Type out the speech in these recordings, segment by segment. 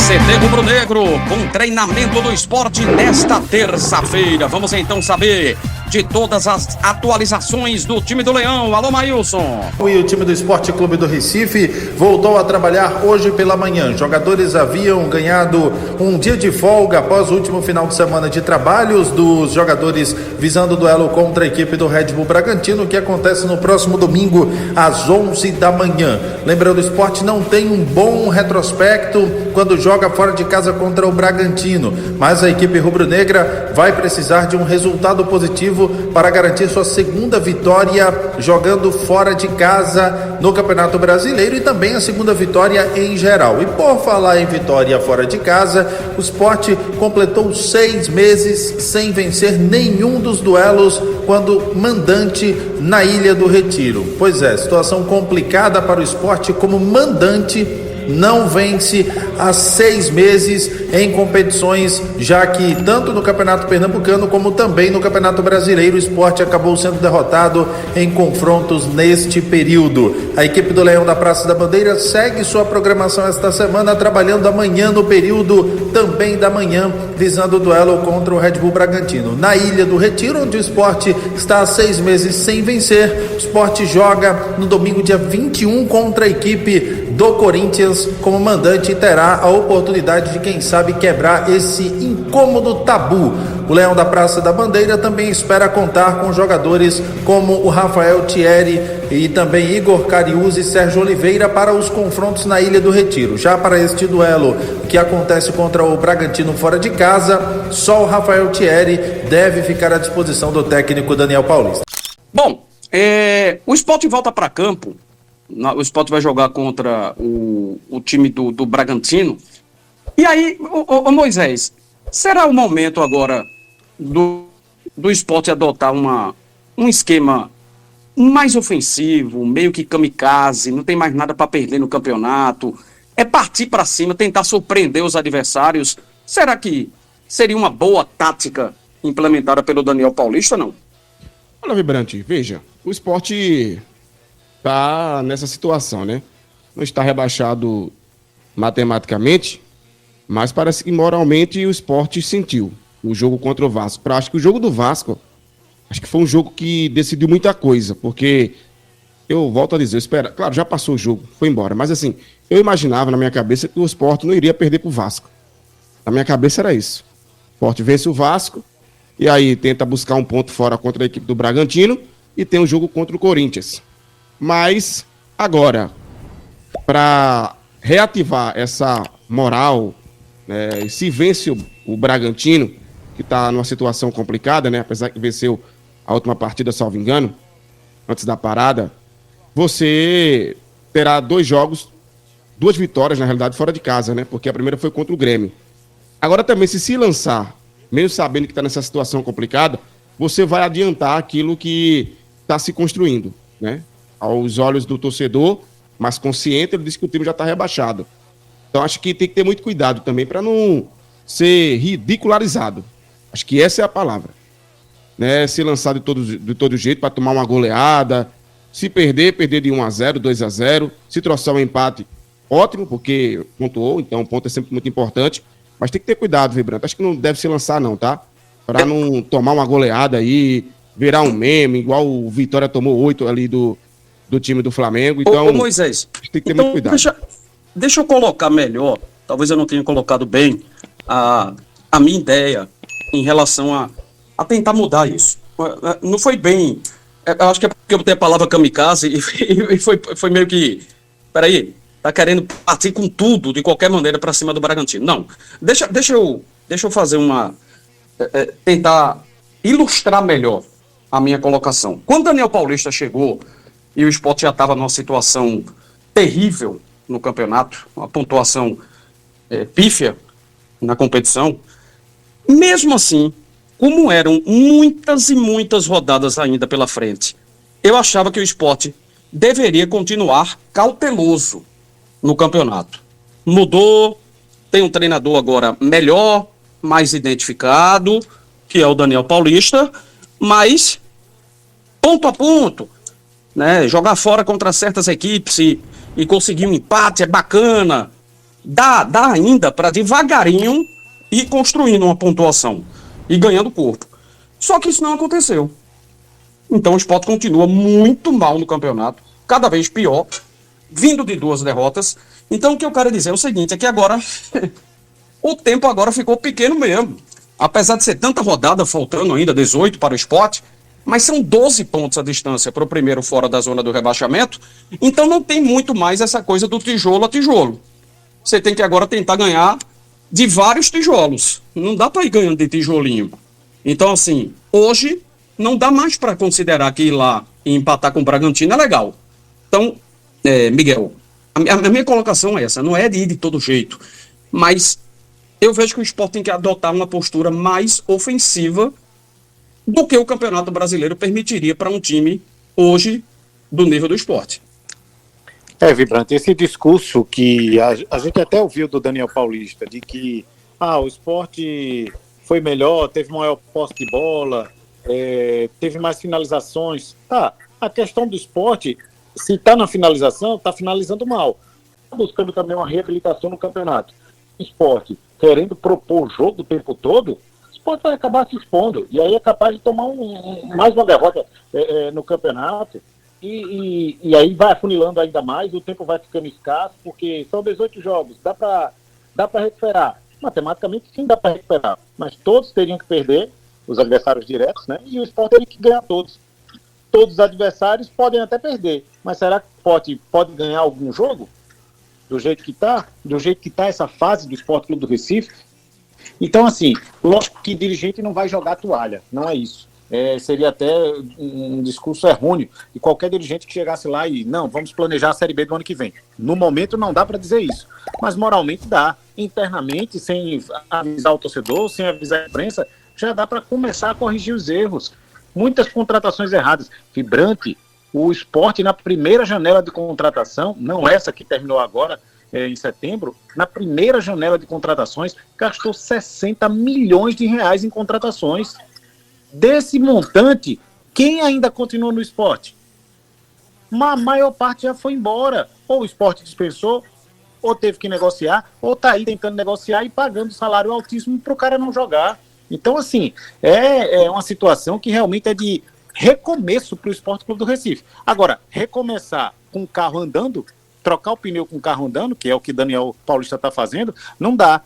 CT Rubro Negro, com treinamento do esporte nesta terça-feira. Vamos então saber de todas as atualizações do time do Leão. Alô, Maílson. E o time do Esporte Clube do Recife voltou a trabalhar hoje pela manhã. Jogadores haviam ganhado um dia de folga após o último final de semana de trabalhos dos jogadores visando o duelo contra a equipe do Red Bull Bragantino, que acontece no próximo domingo às 11 da manhã. Lembrando, o Esporte não tem um bom retrospecto quando joga fora de casa contra o Bragantino, mas a equipe rubro-negra vai precisar de um resultado positivo para garantir sua segunda vitória jogando fora de casa no Campeonato Brasileiro e também a segunda vitória em geral. E por falar em vitória fora de casa, o Sport completou 6 meses sem vencer nenhum dos duelos quando mandante na Ilha do Retiro. Pois é, situação complicada para o Sport como mandante. Não vence há 6 meses em competições, já que tanto no Campeonato Pernambucano como também no Campeonato Brasileiro o Sport acabou sendo derrotado em confrontos neste período. A equipe do Leão da Praça da Bandeira segue sua programação esta semana, trabalhando amanhã no período também da manhã, visando o duelo contra o Red Bull Bragantino. Na Ilha do Retiro, onde o Sport está há 6 meses sem vencer, o Sport joga no domingo dia 21 contra a equipe do Corinthians como mandante e terá a oportunidade de, quem sabe, quebrar esse incômodo tabu. O Leão da Praça da Bandeira também espera contar com jogadores como o Rafael Thierry e também Igor Cariús e Sérgio Oliveira para os confrontos na Ilha do Retiro. Já para este duelo que acontece contra o Bragantino fora de casa, só o Rafael Thierry deve ficar à disposição do técnico Daniel Paulista. Bom, o Sport volta para campo. O Sport vai jogar contra o time do Bragantino. E aí, Moisés, será o momento agora do Sport adotar um esquema mais ofensivo, meio que kamikaze, não tem mais nada para perder no campeonato, é partir para cima, tentar surpreender os adversários? Será que seria uma boa tática implementada pelo Daniel Paulista, não? Olha, Vibrante, veja, o Sport está nessa situação, né? Não está rebaixado matematicamente, mas parece que moralmente o Sport sentiu o jogo contra o Vasco. Acho que o jogo do Vasco, acho que foi um jogo que decidiu muita coisa, porque eu volto a dizer, claro, já passou o jogo, foi embora, mas assim, eu imaginava na minha cabeça que o Sport não iria perder pro Vasco. Na minha cabeça era isso. O Sport vence o Vasco e aí tenta buscar um ponto fora contra a equipe do Bragantino e tem um jogo contra o Corinthians. Mas, agora, para reativar essa moral, né, se vence o Bragantino, que está numa situação complicada, né, apesar que venceu a última partida, salvo engano, antes da parada, você terá 2 vitórias, na realidade, fora de casa, né, porque a primeira foi contra o Grêmio. Agora também, se lançar, mesmo sabendo que está nessa situação complicada, você vai adiantar aquilo que está se construindo, né? Aos olhos do torcedor, mas consciente, ele disse que o time já está rebaixado. Então acho que tem que ter muito cuidado também para não ser ridicularizado. Acho que essa é a palavra. Né? Ser lançado de todo jeito para tomar uma goleada. Se perder de 1-0, 2-0. Se trouxer um empate, ótimo, porque pontuou, então o ponto é sempre muito importante. Mas tem que ter cuidado, Vibrante. Acho que não deve se lançar não, tá? Para não tomar uma goleada aí, virar um meme, igual o Vitória tomou 8 ali do time do Flamengo. Então, Moisés, tem que ter muito cuidado. Deixa eu colocar melhor, talvez eu não tenha colocado bem a minha ideia em relação a tentar mudar isso. Não foi bem, eu acho que é porque eu botei a palavra kamikaze e foi meio que, peraí, tá querendo partir com tudo, de qualquer maneira, para cima do Bragantino. Não, deixa eu fazer tentar ilustrar melhor a minha colocação. Quando Daniel Paulista chegou e o Sport já estava numa situação terrível no campeonato, uma pontuação pífia na competição, mesmo assim, como eram muitas e muitas rodadas ainda pela frente, eu achava que o Sport deveria continuar cauteloso no campeonato. Mudou, tem um treinador agora melhor, mais identificado, que é o Daniel Paulista, mas ponto a ponto, né? Jogar fora contra certas equipes e conseguir um empate é bacana, dá ainda para devagarinho ir construindo uma pontuação e ganhando corpo. Só que isso não aconteceu. Então o Sport continua muito mal no campeonato, cada vez pior, vindo de 2 derrotas. Então o que eu quero dizer é o seguinte, é que agora o tempo agora ficou pequeno mesmo. Apesar de ser tanta rodada, faltando ainda 18 para o Sport, mas são 12 pontos a distância para o primeiro fora da zona do rebaixamento, então não tem muito mais essa coisa do tijolo a tijolo. Você tem que agora tentar ganhar de vários tijolos. Não dá para ir ganhando de tijolinho. Então, assim, hoje não dá mais para considerar que ir lá e empatar com o Bragantino é legal. Então, Miguel, a minha colocação é essa, não é de ir de todo jeito, mas eu vejo que o Sport tem que adotar uma postura mais ofensiva do que o Campeonato Brasileiro permitiria para um time hoje do nível do Sport. Vibrante, esse discurso que a gente até ouviu do Daniel Paulista, de que o Sport foi melhor, teve maior posse de bola, teve mais finalizações. A questão do Sport, se está na finalização, está finalizando mal. Está buscando também uma reabilitação no campeonato. O Sport, querendo propor o jogo o tempo todo, o Sport vai acabar se expondo. E aí é capaz de tomar mais uma derrota no campeonato. E aí vai afunilando ainda mais, o tempo vai ficando escasso, porque são 18 jogos, dá para recuperar. Matematicamente sim dá para recuperar, mas todos teriam que perder, os adversários diretos, né? E o Sport teria que ganhar todos. Todos os adversários podem até perder, mas será que pode ganhar algum jogo? Do jeito que está essa fase do Sport Clube do Recife? Então, assim, lógico que dirigente não vai jogar toalha, não é isso. Seria até um discurso errôneo de qualquer dirigente que chegasse lá e não, vamos planejar a Série B do ano que vem. No momento não dá para dizer isso, mas moralmente dá. Internamente, sem avisar o torcedor, sem avisar a imprensa, já dá para começar a corrigir os erros. Muitas contratações erradas. Vibrante, o Sport na primeira janela de contratação, não essa que terminou agora, em setembro, na primeira janela de contratações, gastou 60 milhões de reais em contratações. Desse montante, quem ainda continua no Sport? A maior parte já foi embora. Ou o Sport dispensou, ou teve que negociar, ou está aí tentando negociar e pagando salário altíssimo para o cara não jogar. Então, assim, é uma situação que realmente é de recomeço para o Sport Clube do Recife. Agora, recomeçar com o carro andando, trocar o pneu com o carro andando, que é o que Daniel Paulista está fazendo, não dá.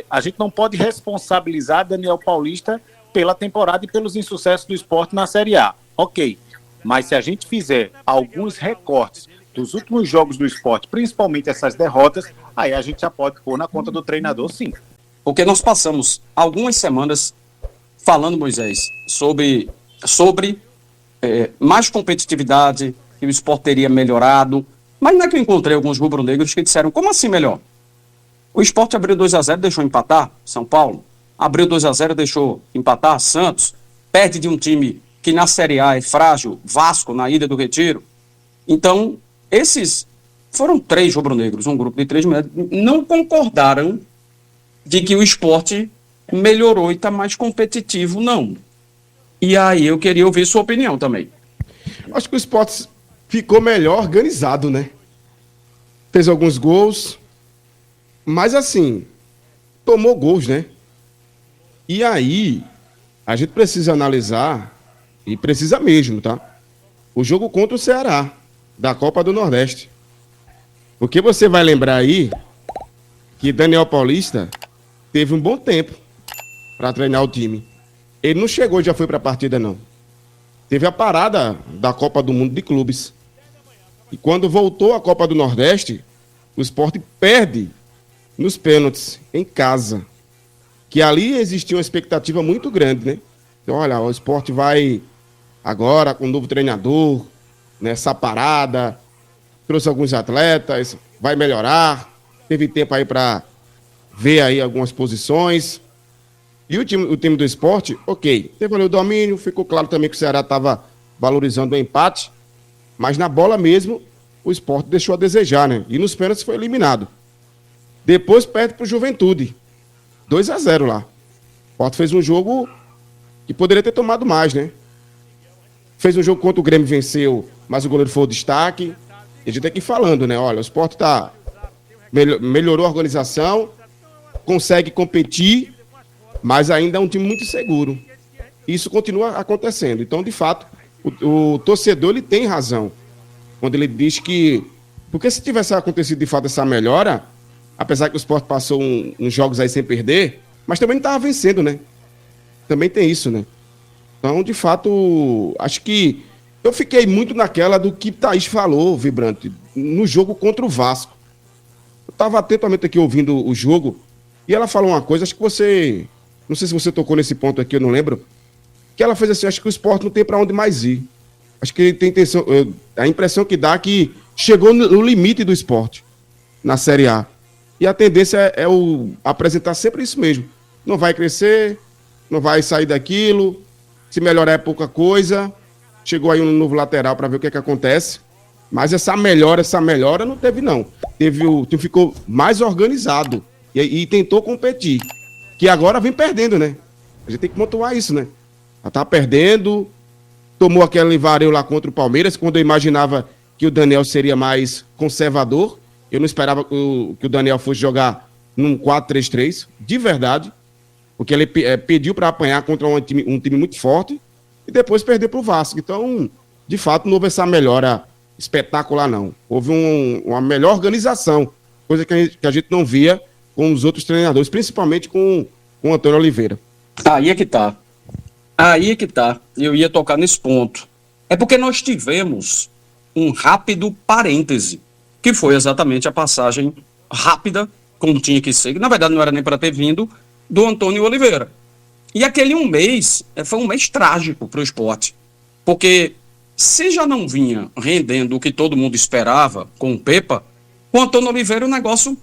A gente não pode responsabilizar Daniel Paulista pela temporada e pelos insucessos do Sport na Série A. Ok, mas se a gente fizer alguns recortes dos últimos jogos do Sport, principalmente essas derrotas, aí a gente já pode pôr na conta do treinador, sim. Porque nós passamos algumas semanas falando, Moisés, sobre mais competitividade, que o Sport teria melhorado, mas não é que eu encontrei alguns rubro-negros que disseram, como assim melhor? O Sport abriu 2-0, deixou empatar São Paulo, abriu 2-0, deixou empatar Santos, perde de um time que na Série A é frágil, Vasco, na Ilha do Retiro. Então, esses foram 3 rubro-negros, um grupo de 3 não concordaram de que o Sport melhorou e está mais competitivo, não. E aí eu queria ouvir sua opinião também. Acho que o Sport ficou melhor organizado, né? Fez alguns gols, mas assim, tomou gols, né? E aí, a gente precisa analisar, e precisa mesmo, tá? O jogo contra o Ceará, da Copa do Nordeste. Porque você vai lembrar aí que Daniel Paulista teve um bom tempo para treinar o time. Ele não chegou e já foi para a partida, não. Teve a parada da Copa do Mundo de Clubes. E quando voltou à Copa do Nordeste, o Sport perde nos pênaltis, em casa. Que ali existia uma expectativa muito grande, né? Então, olha, o Sport vai agora com um novo treinador, nessa parada, trouxe alguns atletas, vai melhorar, teve tempo aí para ver aí algumas posições. E o time do Sport, ok, teve ali o domínio, ficou claro também que o Ceará estava valorizando o empate, mas na bola mesmo, o Sport deixou a desejar, né? E nos pênaltis foi eliminado. Depois perde para o Juventude. 2-0 lá. O Sport fez um jogo que poderia ter tomado mais, né? Fez um jogo contra o Grêmio, venceu, mas o goleiro foi o destaque. E a gente tem que ir falando, né? Olha, o Sport tá melhorou a organização, consegue competir, mas ainda é um time muito seguro. Isso continua acontecendo. Então, de fato, o torcedor ele tem razão quando ele diz que... Porque se tivesse acontecido, de fato, essa melhora, apesar que o Sport passou uns jogos aí sem perder, mas também não estava vencendo, né? Também tem isso, né? Então, de fato, acho que eu fiquei muito naquela do que Thaís falou, Vibrante, no jogo contra o Vasco. Eu estava atentamente aqui ouvindo o jogo e ela falou uma coisa, acho que você... Não sei se você tocou nesse ponto aqui, eu não lembro. Que ela fez assim, acho que o Sport não tem para onde mais ir. Acho que ele tem intenção... A impressão que dá é que chegou no limite do Sport na Série A. E a tendência é apresentar sempre isso mesmo. Não vai crescer, não vai sair daquilo, se melhorar é pouca coisa. Chegou aí um novo lateral para ver o que acontece. Mas essa melhora não teve, não. O time ficou mais organizado e tentou competir. Que agora vem perdendo, né? A gente tem que pontuar isso, né? Ela tá perdendo, tomou aquele vareio lá contra o Palmeiras, quando eu imaginava que o Daniel seria mais conservador. Eu não esperava que o Daniel fosse jogar num 4-3-3, de verdade, porque ele pediu para apanhar contra um time muito forte e depois perder para o Vasco. Então, de fato, não houve essa melhora espetacular, não. Houve uma melhor organização, coisa que a gente não via com os outros treinadores, principalmente com o Antônio Oliveira. Aí é que tá. Eu ia tocar nesse ponto. É porque nós tivemos um rápido parêntese, que foi exatamente a passagem rápida, como tinha que ser, que na verdade não era nem para ter vindo, do Antônio Oliveira. E aquele um mês foi um mês trágico para o Sport, porque se já não vinha rendendo o que todo mundo esperava com o Pepa, com o Antônio Oliveira o negócio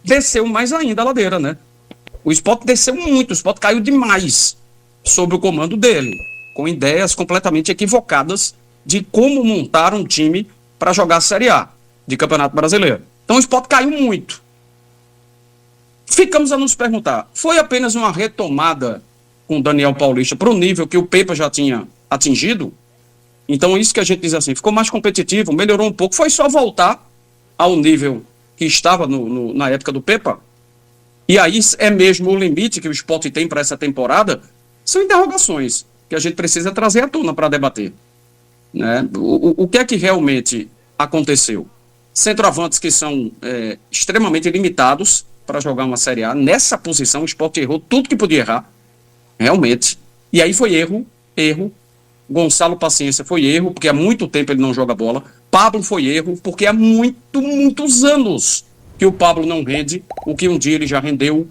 desceu mais ainda a ladeira, né? O Sport desceu muito, o Sport caiu demais sob o comando dele, com ideias completamente equivocadas de como montar um time para jogar a Série A de Campeonato Brasileiro. Então o Sport caiu muito. Ficamos a nos perguntar, foi apenas uma retomada com o Daniel Paulista para o nível que o Pepa já tinha atingido? Então isso que a gente diz assim, ficou mais competitivo, melhorou um pouco, foi só voltar ao nível que estava na época do Pepa? E aí é mesmo o limite que o Sport tem para essa temporada? São interrogações que a gente precisa trazer à tona para debater. Né? O que é que realmente aconteceu? Centroavantes que são extremamente limitados para jogar uma Série A. Nessa posição o Sport errou tudo que podia errar, realmente. E aí foi erro. Gonçalo Paciência foi erro, porque há muito tempo ele não joga bola. Pablo foi erro, porque há muitos anos que o Pablo não rende o que um dia ele já rendeu,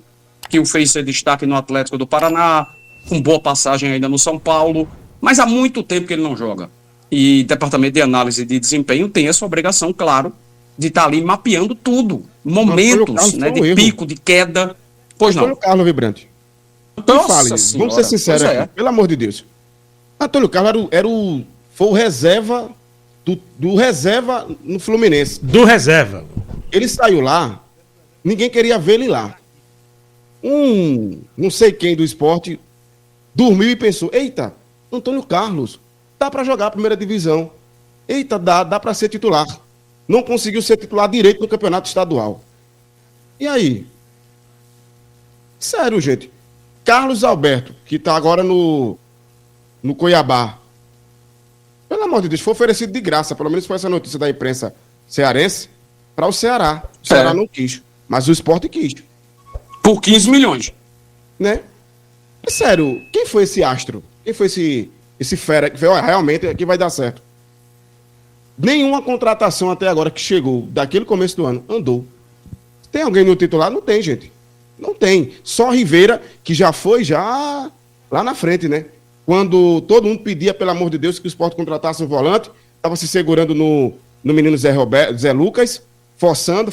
que o fez ser destaque no Atlético do Paraná, com boa passagem ainda no São Paulo, mas há muito tempo que ele não joga. E o Departamento de Análise de Desempenho tem essa obrigação, claro, de estar ali mapeando tudo, momentos, né, de pico, de queda. Pois não. Antônio Carlos Vibrante. Vamos ser sinceros aqui, pelo amor de Deus. Antônio Carlos foi o reserva do reserva no Fluminense. Do reserva. Ele saiu lá, ninguém queria ver ele lá. Não sei quem do Sport dormiu e pensou, eita, Antônio Carlos, dá para jogar a primeira divisão. Eita, dá para ser titular. Não conseguiu ser titular direito no campeonato estadual. E aí? Sério, gente. Carlos Alberto, que tá agora no Cuiabá. Pelo amor de Deus, foi oferecido de graça, pelo menos foi essa notícia da imprensa cearense, para o Ceará. O Ceará não quis, mas o Sport quis. Por 15 milhões. Né? É sério, quem foi esse astro? Quem foi esse fera que foi, realmente aqui vai dar certo? Nenhuma contratação até agora que chegou daquele começo do ano andou. Tem alguém no titular? Não tem, gente. Não tem. Só Rivera, que já foi lá na frente, né? Quando todo mundo pedia, pelo amor de Deus, que o Sport contratasse um volante, estava se segurando no menino Zé Lucas, forçando,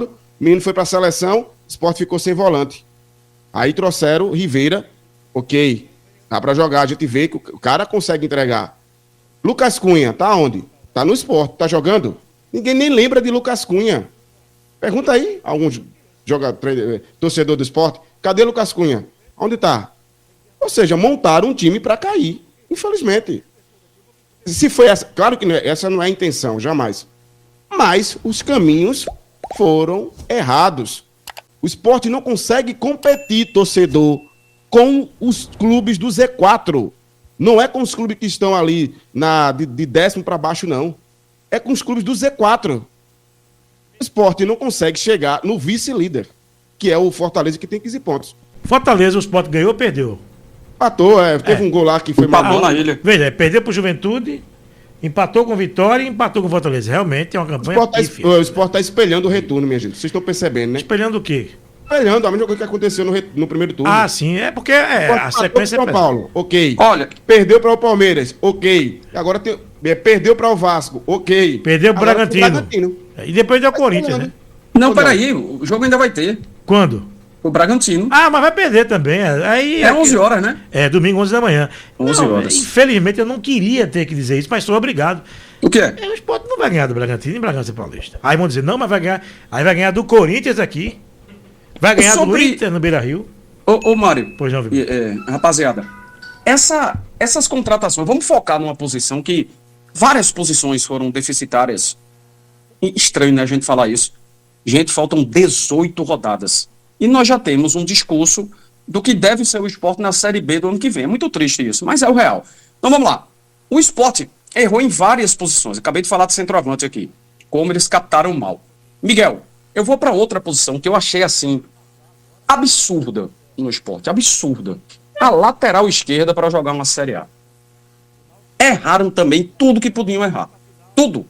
o menino foi para a seleção, o Sport ficou sem volante. Aí trouxeram Rivera, ok, dá para jogar, a gente vê que o cara consegue entregar. Lucas Cunha, tá onde? Tá no Sport, tá jogando? Ninguém nem lembra de Lucas Cunha. Pergunta aí, algum torcedor do Sport, cadê Lucas Cunha? Onde tá? Ou seja, montaram um time para cair, infelizmente. Se foi essa, claro que essa não é a intenção, jamais. Mas os caminhos foram errados. O Sport não consegue competir, torcedor, com os clubes do Z4. Não é com os clubes que estão ali de décimo para baixo, não. É com os clubes do Z4. O Sport não consegue chegar no vice-líder, que é o Fortaleza, que tem 15 pontos. Fortaleza, o Sport ganhou ou perdeu? Empatou, teve um gol lá que foi Empatou na ilha. Veja, perdeu pro Juventude, empatou com Vitória e empatou com Fortaleza. Realmente é uma campanha pífia. O Sport está espelhando o retorno, minha gente. Vocês estão percebendo, né? Espelhando o quê? Espelhando a mesma coisa que aconteceu no primeiro turno. Ah, sim, é porque a sequência São Paulo, ok. Olha, Perdeu para o Palmeiras, ok. Agora perdeu para o Vasco, ok. Perdeu pro Bragantino. E depois deu Corinthians, né? não, peraí, o jogo ainda vai ter. Quando? O Bragantino. Ah, mas vai perder também. Aí, É 11 horas, né? Domingo, 11 da manhã. 11 horas. Infelizmente, eu não queria ter que dizer isso, mas sou obrigado. O que é? O Sport não vai ganhar do Bragantino e Bragança Paulista. Aí vão dizer, não, mas vai ganhar. Aí vai ganhar do Corinthians aqui. Vai ganhar do Inter no Beira-Rio. Ô, Mário. Pois não, Vitor. Rapaziada, essas contratações, vamos focar numa posição que várias posições foram deficitárias. Estranho, né, a gente falar isso. Gente, faltam 18 rodadas. E nós já temos um discurso do que deve ser o Sport na Série B do ano que vem. É muito triste isso, mas é o real. Então vamos lá. O Sport errou em várias posições. Acabei de falar de centroavante aqui. Como eles captaram mal. Miguel, eu vou para outra posição que eu achei assim absurda no Sport. Absurda. A lateral esquerda para jogar uma Série A. Erraram também tudo que podiam errar. Tudo.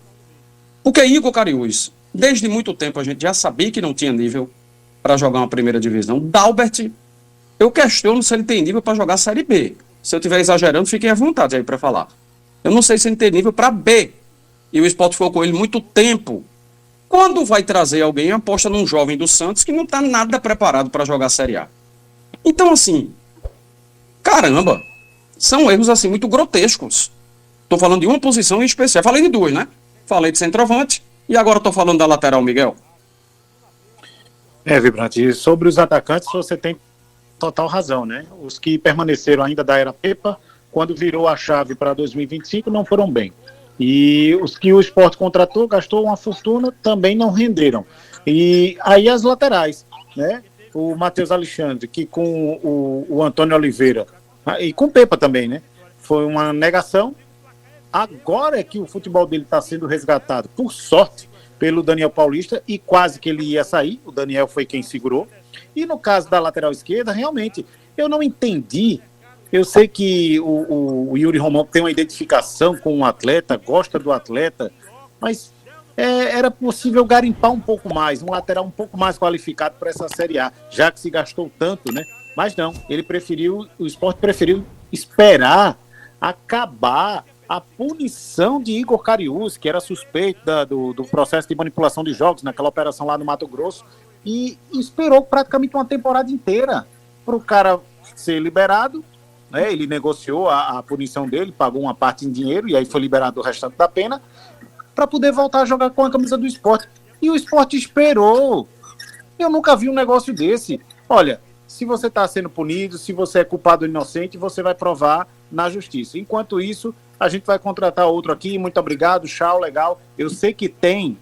Porque Igor Cariús, desde muito tempo a gente já sabia que não tinha nível para jogar uma primeira divisão. Dalbert, eu questiono se ele tem nível para jogar Série B. Se eu estiver exagerando, fiquem à vontade aí para falar. Eu não sei se ele tem nível para B. E o Sport ficou com ele muito tempo. Quando vai trazer alguém, aposta num jovem do Santos que não está nada preparado para jogar Série A. Então, assim, caramba, são erros assim muito grotescos. Estou falando de uma posição em especial. Falei de duas, né? Falei de centroavante e agora estou falando da lateral, Miguel. Vibrante, e sobre os atacantes você tem total razão, né? Os que permaneceram ainda da era Pepa, quando virou a chave para 2025, não foram bem. E os que o Sport contratou, gastou uma fortuna, também não renderam. E aí as laterais, né? O Matheus Alexandre, que com o Antônio Oliveira, e com o Pepa também, né? Foi uma negação. Agora é que o futebol dele está sendo resgatado, por sorte, pelo Daniel Paulista, e quase que ele ia sair. O Daniel foi quem segurou. E no caso da lateral esquerda, realmente, eu não entendi. Eu sei que o Yuri Romão tem uma identificação com o atleta, gosta do atleta, mas era possível garimpar um pouco mais, um lateral um pouco mais qualificado para essa Série A, já que se gastou tanto, né? Mas não, o Sport preferiu esperar acabar a punição de Igor Cariús, que era suspeito do processo de manipulação de jogos naquela operação lá no Mato Grosso, e esperou praticamente uma temporada inteira para o cara ser liberado, né? Ele negociou a punição dele, pagou uma parte em dinheiro e aí foi liberado o restante da pena para poder voltar a jogar com a camisa do Sport. E o Sport esperou. Eu nunca vi um negócio desse. Olha, se você está sendo punido, se você é culpado ou inocente, você vai provar na justiça. Enquanto isso, a gente vai contratar outro aqui. Muito obrigado, tchau, legal. Eu sei que tem,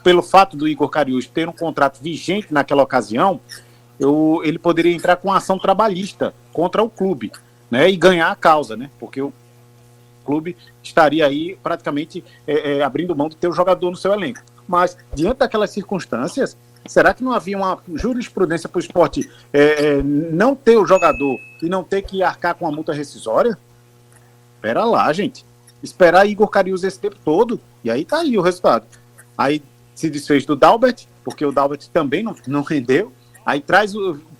pelo fato do Igor Cariús ter um contrato vigente naquela ocasião, ele poderia entrar com uma ação trabalhista contra o clube, né, e ganhar a causa, né, porque o clube estaria aí praticamente abrindo mão de ter o jogador no seu elenco. Mas, diante daquelas circunstâncias, será que não havia uma jurisprudência para o Sport não ter o jogador e não ter que arcar com a multa rescisória? Espera lá, gente. Esperar Igor Cariús esse tempo todo, e aí tá aí o resultado. Aí se desfez do Dalbert, porque o Dalbert também não rendeu. Aí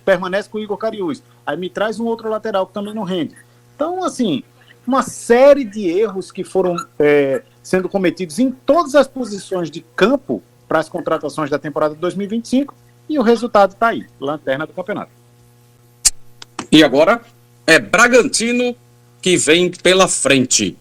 permanece com o Igor Cariús. Aí me traz um outro lateral que também não rende. Então, assim, uma série de erros que foram sendo cometidos em todas as posições de campo para as contratações da temporada de 2025, e o resultado está aí, lanterna do campeonato. E agora é Bragantino que vem pela frente.